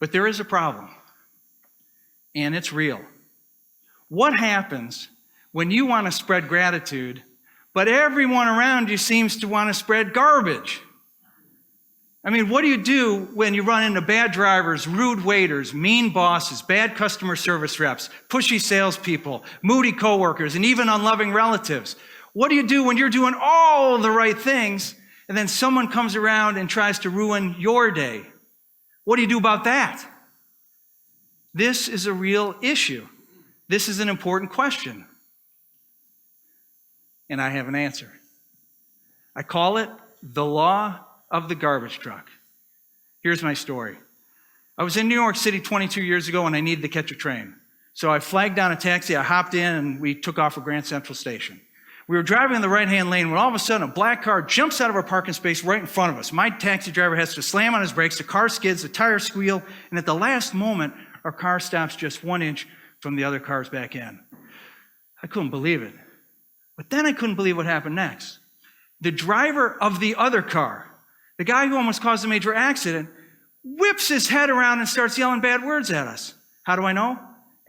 But there is a problem, and it's real. What happens when you want to spread gratitude, but everyone around you seems to want to spread garbage? I mean, what do you do when you run into bad drivers, rude waiters, mean bosses, bad customer service reps, pushy salespeople, moody coworkers, and even unloving relatives? What do you do when you're doing all the right things and then someone comes around and tries to ruin your day? What do you do about that? This is a real issue. This is an important question. And I have an answer. I call it the law of the garbage truck. Here's my story. I was in New York City 22 years ago and I needed to catch a train. So I flagged down a taxi, I hopped in, and we took off for Grand Central Station. We were driving in the right-hand lane when all of a sudden a black car jumps out of our parking space right in front of us. My taxi driver has to slam on his brakes, the car skids, the tires squeal, and at the last moment, our car stops just 1 inch from the other car's back end. I couldn't believe it. But then I couldn't believe what happened next. The driver of the other car, the guy who almost caused a major accident, whips his head around and starts yelling bad words at us. How do I know?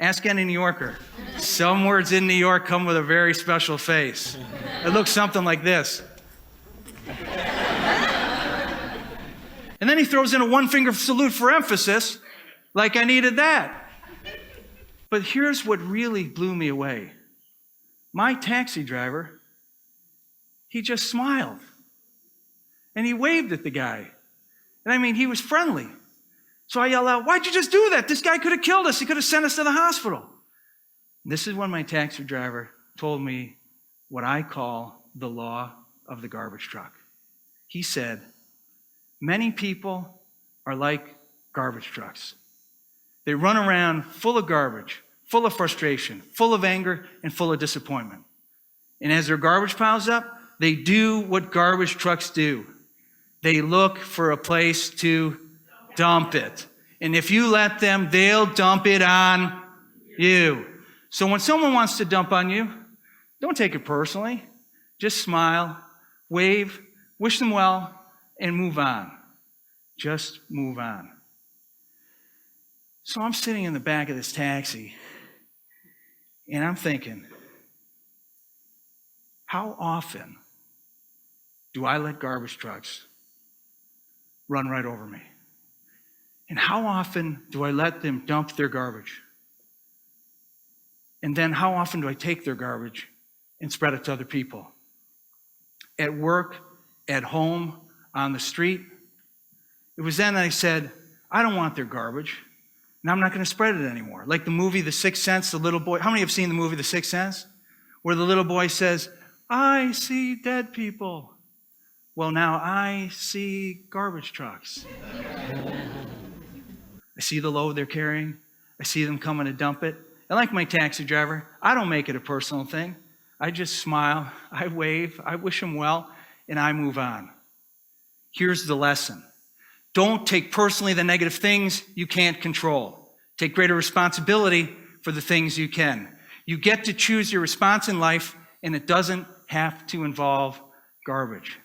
Ask any New Yorker. Some words in New York come with a very special face. It looks something like this. And then he throws in a one-finger salute for emphasis, like I needed that. But here's what really blew me away. My taxi driver, he just smiled. And he waved at the guy. And I mean, he was friendly. So I yelled out, "Why'd you just do that? This guy could have killed us. He could have sent us to the hospital." This is when my taxi driver told me what I call the law of the garbage truck. He said, many people are like garbage trucks. They run around full of garbage, full of frustration, full of anger, and full of disappointment. And as their garbage piles up, they do what garbage trucks do. They look for a place to dump it. And if you let them, they'll dump it on you. So when someone wants to dump on you, don't take it personally. Just smile, wave, wish them well, and move on. Just move on. So I'm sitting in the back of this taxi, and I'm thinking, how often do I let garbage trucks run right over me? And how often do I let them dump their garbage? And then how often do I take their garbage and spread it to other people? At work, at home, on the street. It was then that I said, I don't want their garbage, and I'm not going to spread it anymore. Like the movie The Sixth Sense, the little boy. How many have seen the movie The Sixth Sense? Where the little boy says, I see dead people. Well, now I see garbage trucks. I see the load they're carrying. I see them coming to dump it. And like my taxi driver, I don't make it a personal thing. I just smile, I wave, I wish them well, and I move on. Here's the lesson. Don't take personally the negative things you can't control. Take greater responsibility for the things you can. You get to choose your response in life, and it doesn't have to involve garbage.